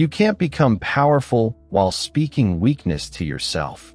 You can't become powerful while speaking weakness to yourself.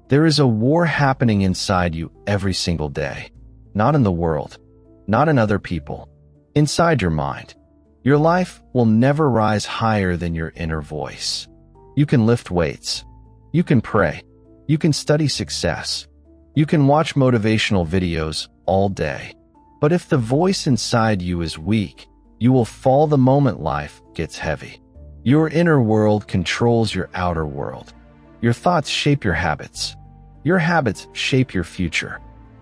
There is a war happening inside you every single day. Not in the world, not in other people, inside your mind. Your life will never rise higher than your inner voice. You can lift weights. You can pray. You can study success. You can watch motivational videos all day. But if the voice inside you is weak, you will fall the moment life gets heavy. Your inner world controls your outer world. Your thoughts shape your habits. Your habits shape your future.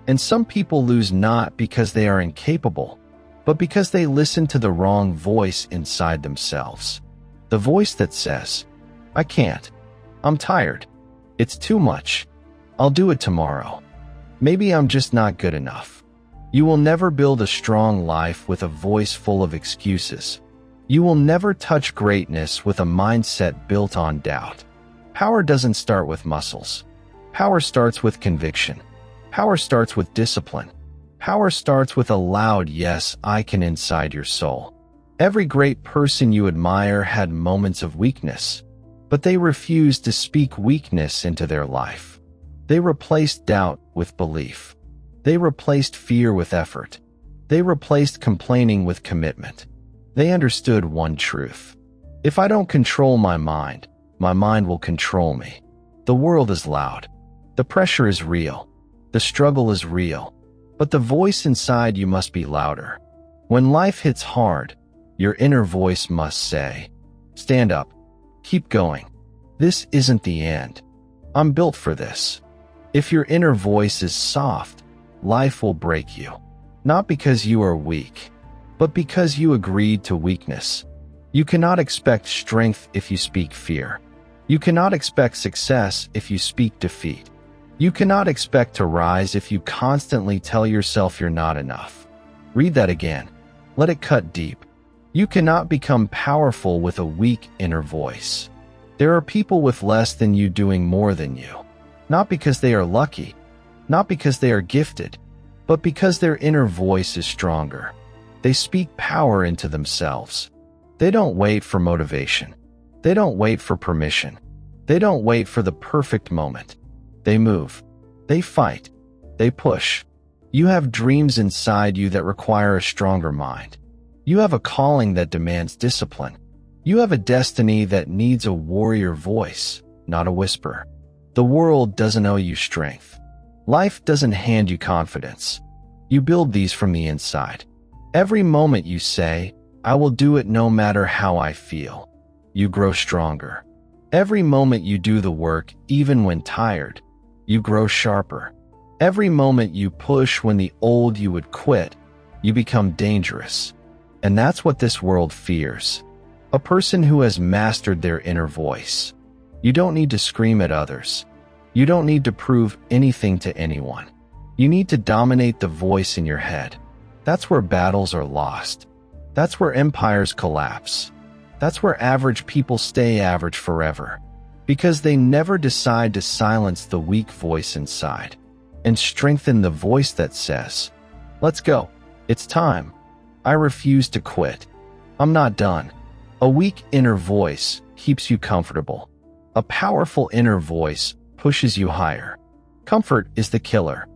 And some people lose not because they are incapable, but because they listen to the wrong voice inside themselves. The voice that says, "I can't. I'm tired. It's too much. I'll do it tomorrow. Maybe I'm just not good enough." You will never build a strong life with a voice full of excuses. You will never touch greatness with a mindset built on doubt. Power doesn't start with muscles. Power starts with conviction. Power starts with discipline. Power starts with a loud "yes, I can" inside your soul. Every great person you admire had moments of weakness, but they refused to speak weakness into their life. They replaced doubt with belief. They replaced fear with effort. They replaced complaining with commitment. They understood one truth. If I don't control my mind will control me. The world is loud. The pressure is real. The struggle is real. But the voice inside you must be louder. When life hits hard, your inner voice must say, "Stand up. Keep going. This isn't the end. I'm built for this." If your inner voice is soft, life will break you. Not because you are weak, but because you agreed to weakness. You cannot expect strength if you speak fear. You cannot expect success if you speak defeat. You cannot expect to rise if you constantly tell yourself you're not enough. Read that again. Let it cut deep. You cannot become powerful with a weak inner voice. There are people with less than you doing more than you. Not because they are lucky, not because they are gifted, but because their inner voice is stronger. They speak power into themselves. They don't wait for motivation. They don't wait for permission. They don't wait for the perfect moment. They move. They fight. They push. You have dreams inside you that require a stronger mind. You have a calling that demands discipline. You have a destiny that needs a warrior voice, not a whisper. The world doesn't owe you strength. Life doesn't hand you confidence. You build these from the inside. Every moment you say, "I will do it no matter how I feel," you grow stronger. Every moment you do the work, even when tired, you grow sharper. Every moment you push when the old you would quit, you become dangerous. And that's what this world fears. A person who has mastered their inner voice. You don't need to scream at others. You don't need to prove anything to anyone. You need to dominate the voice in your head. That's where battles are lost. That's where empires collapse. That's where average people stay average forever. Because they never decide to silence the weak voice inside and strengthen the voice that says, "Let's go. It's time. I refuse to quit. I'm not done." A weak inner voice keeps you comfortable. A powerful inner voice pushes you higher. Comfort is the killer.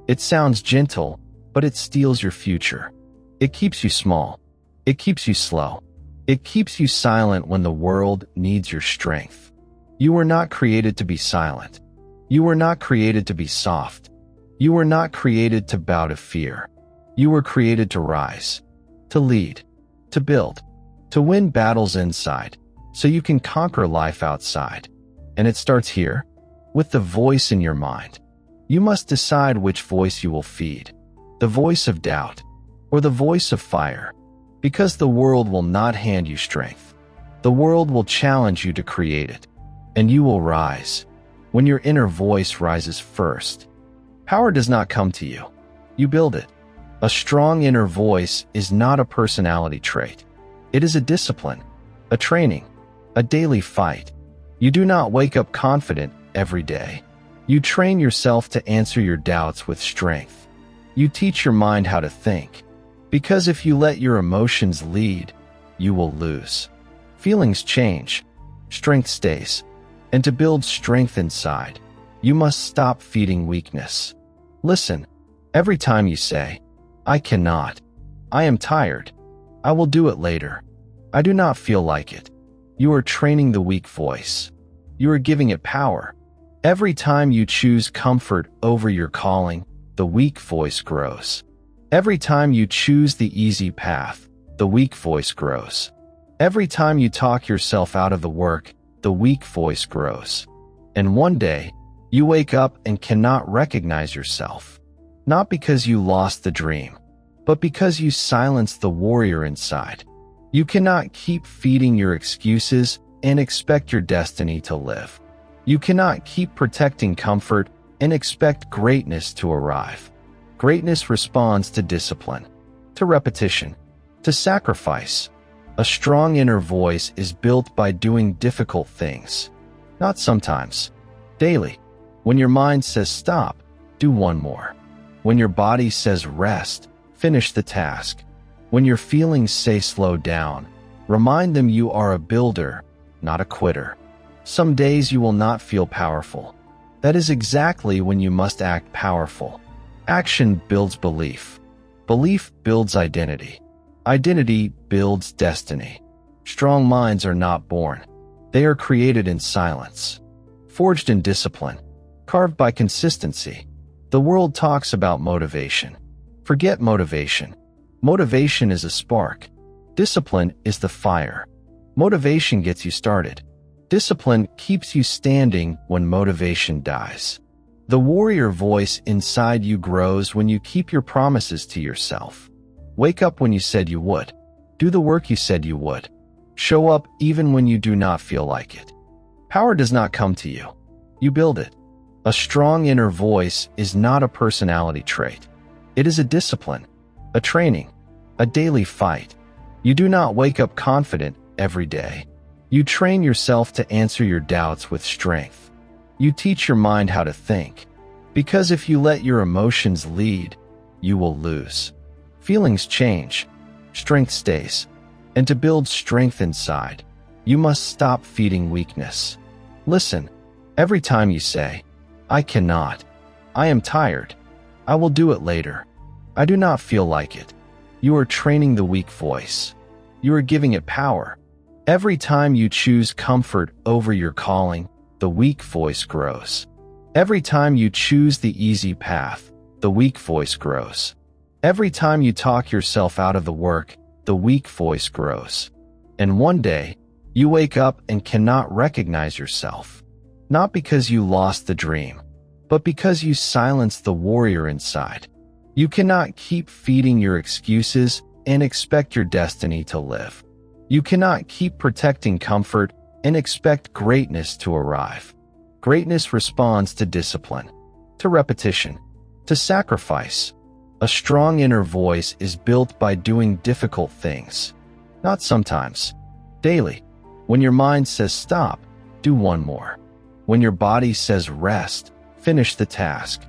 It sounds gentle, but it steals your future. It keeps you small. It keeps you slow. It keeps you silent when the world needs your strength. You were not created to be silent. You were not created to be soft. You were not created to bow to fear. You were created to rise, to lead, to build, to win battles inside, so you can conquer life outside. And it starts here, with the voice in your mind. You must decide which voice you will feed, the voice of doubt or the voice of fire, because the world will not hand you strength. The world will challenge you to create it, and you will rise when your inner voice rises first. Power does not come to you. You build it. A strong inner voice is not a personality trait. It is a discipline, a training, a daily fight. You do not wake up confident every day. You train yourself to answer your doubts with strength. You teach your mind how to think, because if you let your emotions lead, you will lose. Feelings change, strength stays. And to build strength inside, you must stop feeding weakness. Listen, every time you say, I cannot, I am tired, I will do it later, I do not feel like it, you are training the weak voice. You are giving it power. Every time you choose comfort over your calling, the weak voice grows. Every time you choose the easy path, the weak voice grows. Every time you talk yourself out of the work, the weak voice grows. And one day, you wake up and cannot recognize yourself. Not because you lost the dream, but because you silenced the warrior inside. You cannot keep feeding your excuses and expect your destiny to live. You cannot keep protecting comfort and expect greatness to arrive. Greatness responds to discipline, to repetition, to sacrifice. A strong inner voice is built by doing difficult things. Not sometimes, daily. When your mind says stop, do one more. When your body says rest, finish the task. When your feelings say slow down, remind them you are a builder, not a quitter. Some days you will not feel powerful. That is exactly when you must act powerful. Action builds belief. Belief builds identity. Identity builds destiny. Strong minds are not born. They are created in silence. Forged in discipline. Carved by consistency. The world talks about motivation. Forget motivation. Motivation is a spark. Discipline is the fire. Motivation gets you started. Discipline keeps you standing when motivation dies. The warrior voice inside you grows when you keep your promises to yourself. Wake up when you said you would. Do the work you said you would. Show up even when you do not feel like it. Power does not come to you. You build it. A strong inner voice is not a personality trait. It is a discipline, a training, a daily fight. You do not wake up confident every day. You train yourself to answer your doubts with strength. You teach your mind how to think. Because if you let your emotions lead, you will lose. Feelings change. Strength stays. And to build strength inside, you must stop feeding weakness. Listen, every time you say, I cannot, I am tired, I will do it later, I do not feel like it, you are training the weak voice. You are giving it power. Every time you choose comfort over your calling, the weak voice grows. Every time you choose the easy path, the weak voice grows. Every time you talk yourself out of the work, the weak voice grows. And one day, you wake up and cannot recognize yourself. Not because you lost the dream, but because you silenced the warrior inside. You cannot keep feeding your excuses and expect your destiny to live. You cannot keep protecting comfort and expect greatness to arrive. Greatness responds to discipline, to repetition, to sacrifice. A strong inner voice is built by doing difficult things. Not sometimes, daily. When your mind says stop, do one more. When your body says rest, finish the task.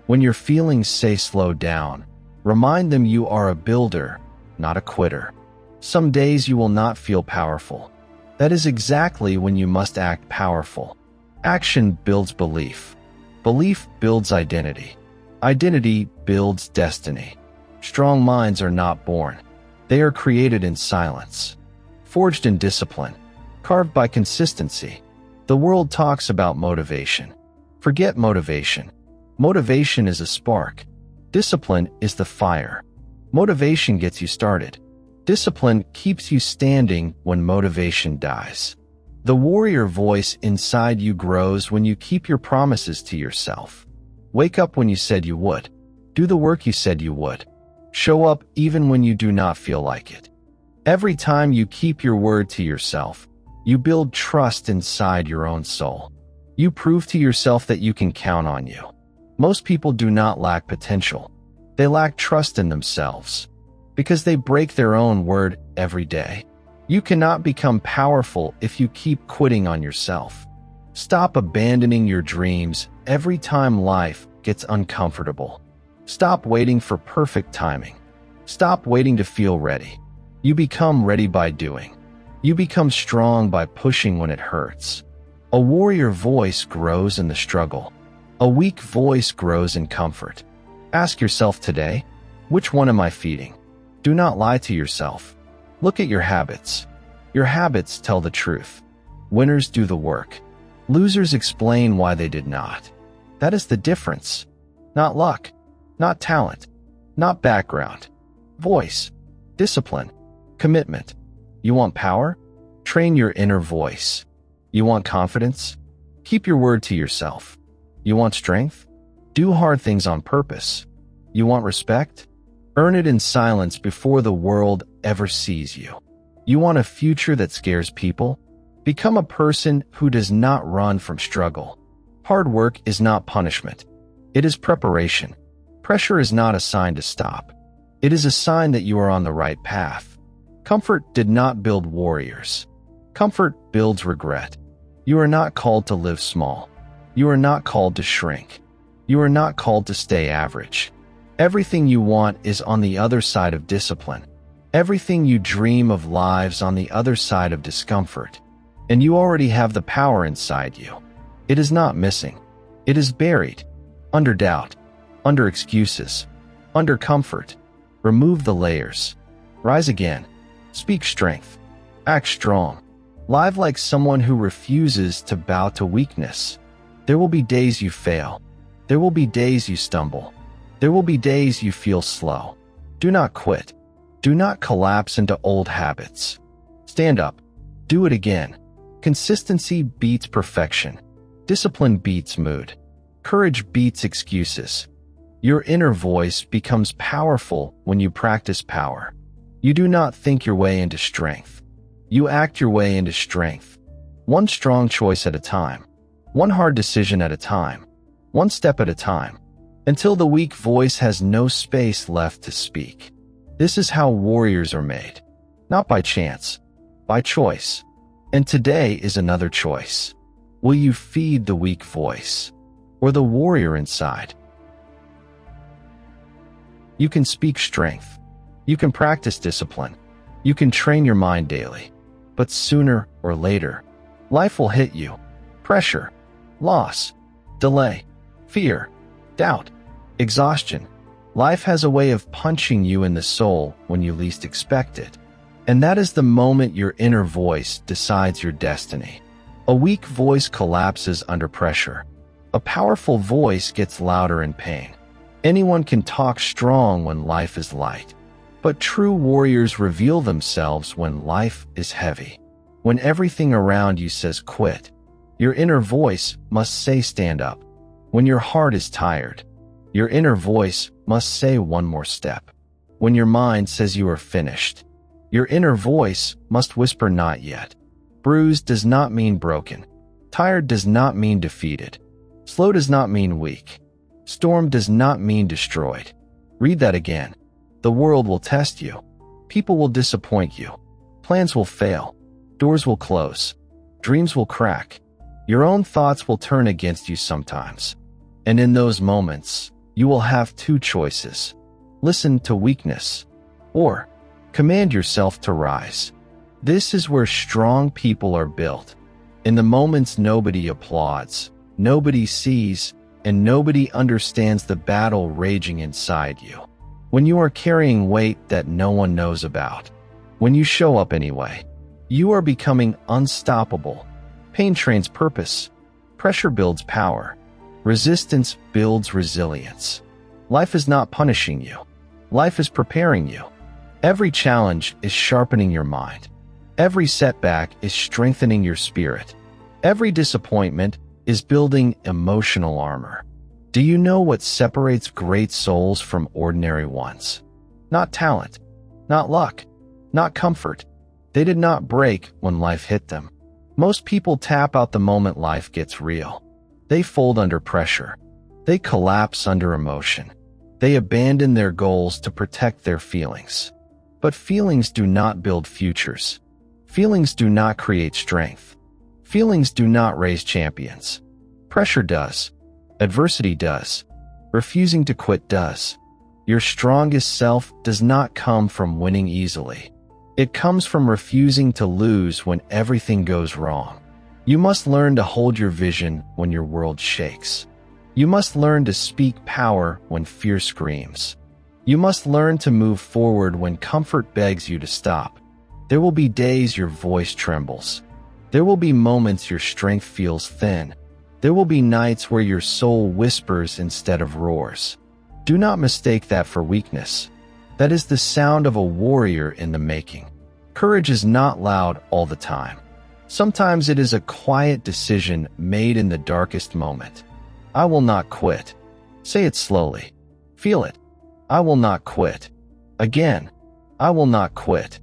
When your feelings say slow down, remind them you are a builder, not a quitter. Some days you will not feel powerful. That is exactly when you must act powerful. Action builds belief. Belief builds identity. Identity builds destiny. Strong minds are not born. They are created in silence. Forged in discipline. Carved by consistency. The world talks about motivation. Forget motivation. Motivation is a spark. Discipline is the fire. Motivation gets you started. Discipline keeps you standing when motivation dies. The warrior voice inside you grows when you keep your promises to yourself. Wake up when you said you would. Do the work you said you would. Show up even when you do not feel like it. Every time you keep your word to yourself, you build trust inside your own soul. You prove to yourself that you can count on you. Most people do not lack potential. They lack trust in themselves. Because they break their own word every day. You cannot become powerful if you keep quitting on yourself. Stop abandoning your dreams every time life gets uncomfortable. Stop waiting for perfect timing. Stop waiting to feel ready. You become ready by doing. You become strong by pushing when it hurts. A warrior voice grows in the struggle. A weak voice grows in comfort. Ask yourself today, which one am I feeding? Do not lie to yourself. Look at your habits. Your habits tell the truth. Winners do the work. Losers explain why they did not. That is the difference. Not luck, not talent, not background. Voice, discipline, commitment. You want power? Train your inner voice. You want confidence? Keep your word to yourself. You want strength? Do hard things on purpose. You want respect? Earn it in silence before the world ever sees you. You want a future that scares people? Become a person who does not run from struggle. Hard work is not punishment. It is preparation. Pressure is not a sign to stop. It is a sign that you are on the right path. Comfort did not build warriors. Comfort builds regret. You are not called to live small. You are not called to shrink. You are not called to stay average. Everything you want is on the other side of discipline. Everything you dream of lives on the other side of discomfort. And you already have the power inside you. It is not missing. It is buried. Under doubt. Under excuses. Under comfort. Remove the layers. Rise again. Speak strength. Act strong. Live like someone who refuses to bow to weakness. There will be days you fail. There will be days you stumble. There will be days you feel slow. Do not quit. Do not collapse into old habits. Stand up. Do it again. Consistency beats perfection. Discipline beats mood. Courage beats excuses. Your inner voice becomes powerful when you practice power. You do not think your way into strength. You act your way into strength. One strong choice at a time. One hard decision at a time. One step at a time. Until the weak voice has no space left to speak. This is how warriors are made. Not by chance, by choice. And today is another choice. Will you feed the weak voice or the warrior inside? You can speak strength. You can practice discipline. You can train your mind daily. But sooner or later, life will hit you. Pressure, loss, delay, fear, doubt, exhaustion. Life has a way of punching you in the soul when you least expect it. And that is the moment your inner voice decides your destiny. A weak voice collapses under pressure. A powerful voice gets louder in pain. Anyone can talk strong when life is light. But true warriors reveal themselves when life is heavy. When everything around you says quit, your inner voice must say stand up. When your heart is tired, your inner voice must say one more step. When your mind says you are finished, your inner voice must whisper not yet. Bruised does not mean broken. Tired does not mean defeated. Slow does not mean weak. Storm does not mean destroyed. Read that again. The world will test you. People will disappoint you. Plans will fail. Doors will close. Dreams will crack. Your own thoughts will turn against you sometimes. And in those moments, you will have two choices. Listen to weakness, or command yourself to rise. This is where strong people are built. In the moments nobody applauds, nobody sees, and nobody understands the battle raging inside you. When you are carrying weight that no one knows about. When you show up anyway. You are becoming unstoppable. Pain trains purpose. Pressure builds power. Resistance builds resilience. Life is not punishing you. Life is preparing you. Every challenge is sharpening your mind. Every setback is strengthening your spirit. Every disappointment is building emotional armor. Do you know what separates great souls from ordinary ones? Not talent, not luck, not comfort. They did not break when life hit them. Most people tap out the moment life gets real. They fold under pressure. They collapse under emotion. They abandon their goals to protect their feelings. But feelings do not build futures. Feelings do not create strength. Feelings do not raise champions. Pressure does. Adversity does. Refusing to quit does. Your strongest self does not come from winning easily. It comes from refusing to lose when everything goes wrong. You must learn to hold your vision when your world shakes. You must learn to speak power when fear screams. You must learn to move forward when comfort begs you to stop. There will be days your voice trembles. There will be moments your strength feels thin. There will be nights where your soul whispers instead of roars. Do not mistake that for weakness. That is the sound of a warrior in the making. Courage is not loud all the time. Sometimes it is a quiet decision made in the darkest moment. I will not quit. Say it slowly. Feel it. I will not quit. Again. I will not quit.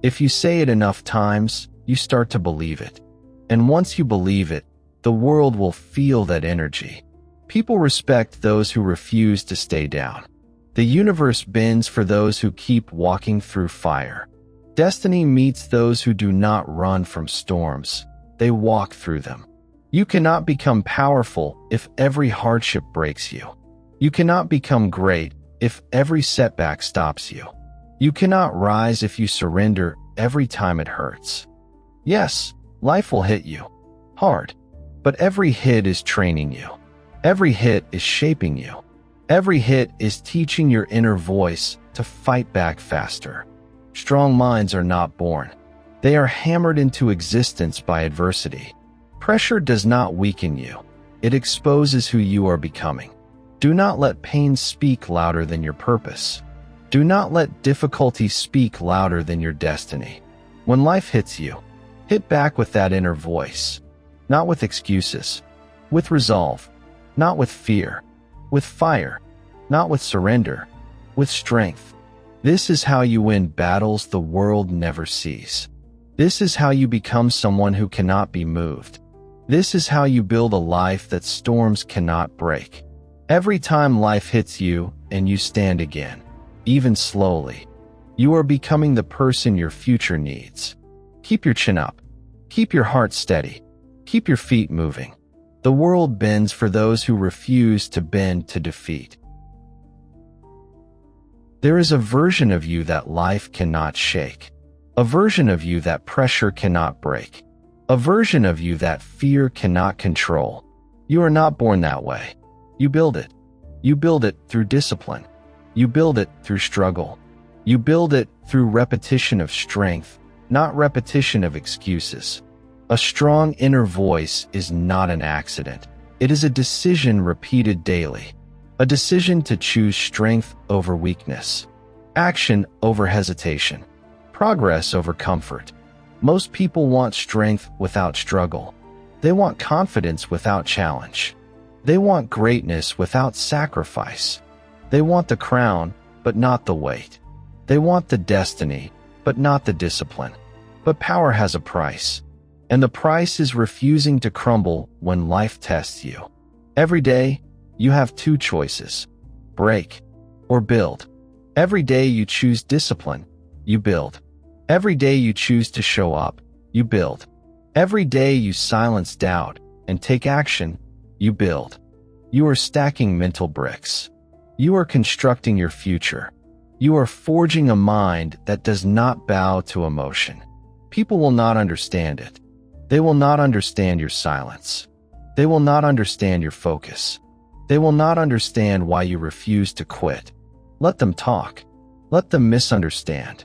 If you say it enough times, you start to believe it. And once you believe it, the world will feel that energy. People respect those who refuse to stay down. The universe bends for those who keep walking through fire. Destiny meets those who do not run from storms. They walk through them. You cannot become powerful if every hardship breaks you. You cannot become great if every setback stops you. You cannot rise if you surrender every time it hurts. Yes, life will hit you. Hard. But every hit is training you. Every hit is shaping you. Every hit is teaching your inner voice to fight back faster. Strong minds are not born. They are hammered into existence by adversity. Pressure does not weaken you. It exposes who you are becoming. Do not let pain speak louder than your purpose. Do not let difficulty speak louder than your destiny. When life hits you, hit back with that inner voice. Not with excuses. With resolve. Not with fear. With fire. Not with surrender. With strength. This is how you win battles the world never sees. This is how you become someone who cannot be moved. This is how you build a life that storms cannot break. Every time life hits you and you stand again, even slowly, you are becoming the person your future needs. Keep your chin up. Keep your heart steady. Keep your feet moving. The world bends for those who refuse to bend to defeat. There is a version of you that life cannot shake. A version of you that pressure cannot break. A version of you that fear cannot control. You are not born that way. You build it. You build it through discipline. You build it through struggle. You build it through repetition of strength, not repetition of excuses. A strong inner voice is not an accident. It is a decision repeated daily. A decision to choose strength over weakness. Action over hesitation. Progress over comfort. Most people want strength without struggle. They want confidence without challenge. They want greatness without sacrifice. They want the crown, but not the weight. They want the destiny, but not the discipline. But power has a price. And the price is refusing to crumble when life tests you. Every day, you have two choices: break or build. Every day you choose discipline, you build. Every day you choose to show up, you build. Every day you silence doubt and take action, you build. You are stacking mental bricks. You are constructing your future. You are forging a mind that does not bow to emotion. People will not understand it. They will not understand your silence. They will not understand your focus. They will not understand why you refuse to quit. Let them talk. Let them misunderstand.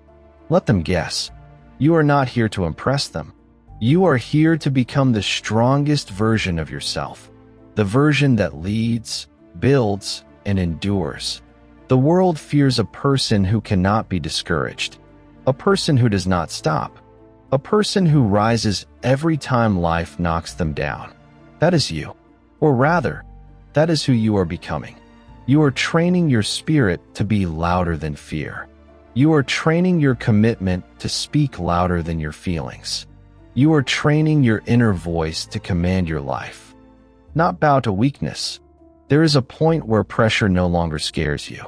Let them guess. You are not here to impress them. You are here to become the strongest version of yourself. The version that leads, builds, and endures. The world fears a person who cannot be discouraged. A person who does not stop. A person who rises every time life knocks them down. That is you. Or rather, that is who you are becoming. You are training your spirit to be louder than fear. You are training your commitment to speak louder than your feelings. You are training your inner voice to command your life. Not bow to weakness. There is a point where pressure no longer scares you.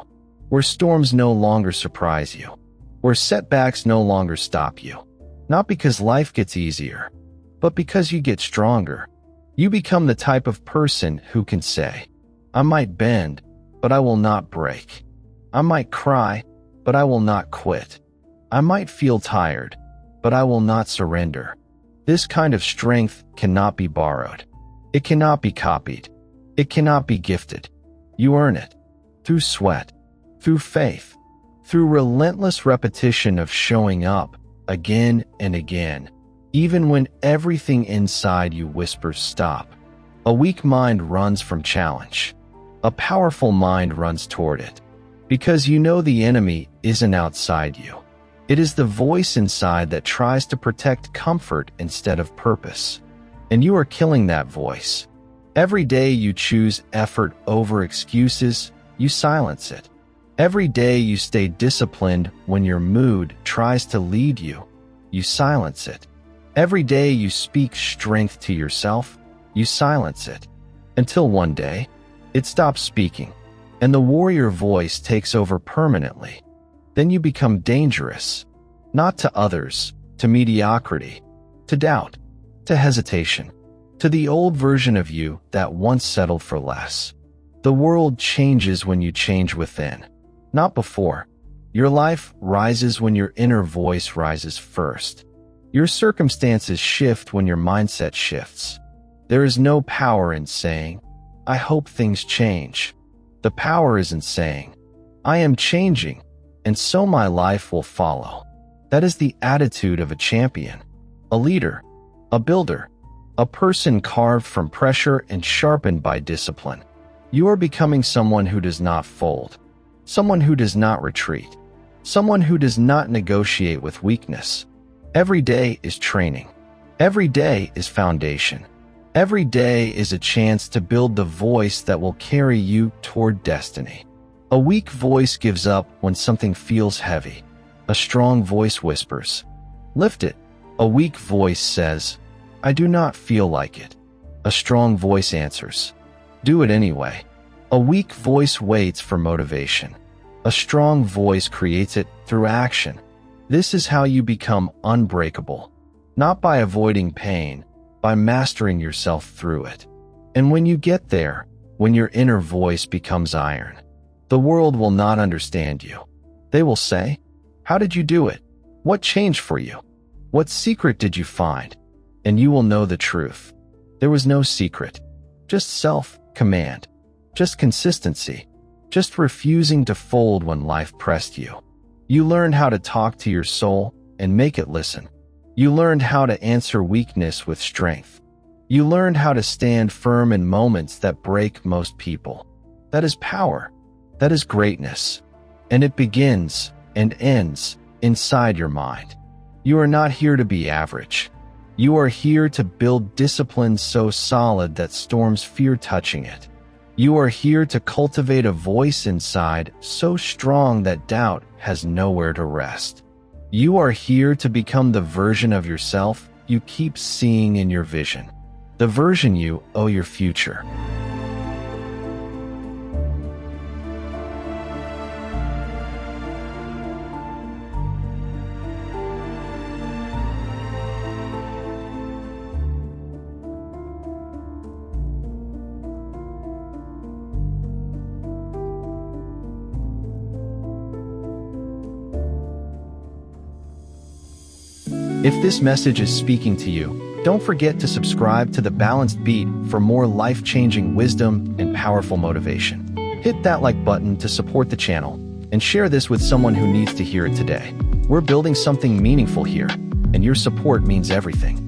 Where storms no longer surprise you. Where setbacks no longer stop you. Not because life gets easier, but because you get stronger. You become the type of person who can say, I might bend, but I will not break. I might cry, but I will not quit. I might feel tired, but I will not surrender. This kind of strength cannot be borrowed. It cannot be copied. It cannot be gifted. You earn it through sweat, through faith, through relentless repetition of showing up again and again, even when everything inside you whispers stop. A weak mind runs from challenge. A powerful mind runs toward it, because you know the enemy isn't outside you. It is the voice inside that tries to protect comfort instead of purpose. And you are killing that voice. Every day you choose effort over excuses, you silence it. Every day you stay disciplined when your mood tries to lead you, you silence it. Every day you speak strength to yourself, you silence it. Until one day, it stops speaking, and the warrior voice takes over permanently. Then you become dangerous, not to others, to mediocrity, to doubt, to hesitation, to the old version of you that once settled for less. The world changes when you change within, not before. Your life rises when your inner voice rises first. Your circumstances shift when your mindset shifts. There is no power in saying, I hope things change. The power is in saying, I am changing, and so my life will follow. That is the attitude of a champion, a leader, a builder, a person carved from pressure and sharpened by discipline. You are becoming someone who does not fold, someone who does not retreat, someone who does not negotiate with weakness. Every day is training. Every day is foundation. Every day is a chance to build the voice that will carry you toward destiny. A weak voice gives up when something feels heavy. A strong voice whispers, lift it. A weak voice says, I do not feel like it. A strong voice answers, do it anyway. A weak voice waits for motivation. A strong voice creates it through action. This is how you become unbreakable, not by avoiding pain, by mastering yourself through it. And when you get there, when your inner voice becomes iron, the world will not understand you. They will say, how did you do it? What changed for you? What secret did you find? And you will know the truth. There was no secret, just self-command, just consistency, just refusing to fold when life pressed you. You learned how to talk to your soul and make it listen. You learned how to answer weakness with strength. You learned how to stand firm in moments that break most people. That is power. That is greatness. And it begins and ends inside your mind. You are not here to be average. You are here to build discipline so solid that storms fear touching it. You are here to cultivate a voice inside so strong that doubt has nowhere to rest. You are here to become the version of yourself you keep seeing in your vision, the version you owe your future. If this message is speaking to you, don't forget to subscribe to The Balanced Beat for more life-changing wisdom and powerful motivation. Hit that like button to support the channel, and share this with someone who needs to hear it today. We're building something meaningful here, and your support means everything.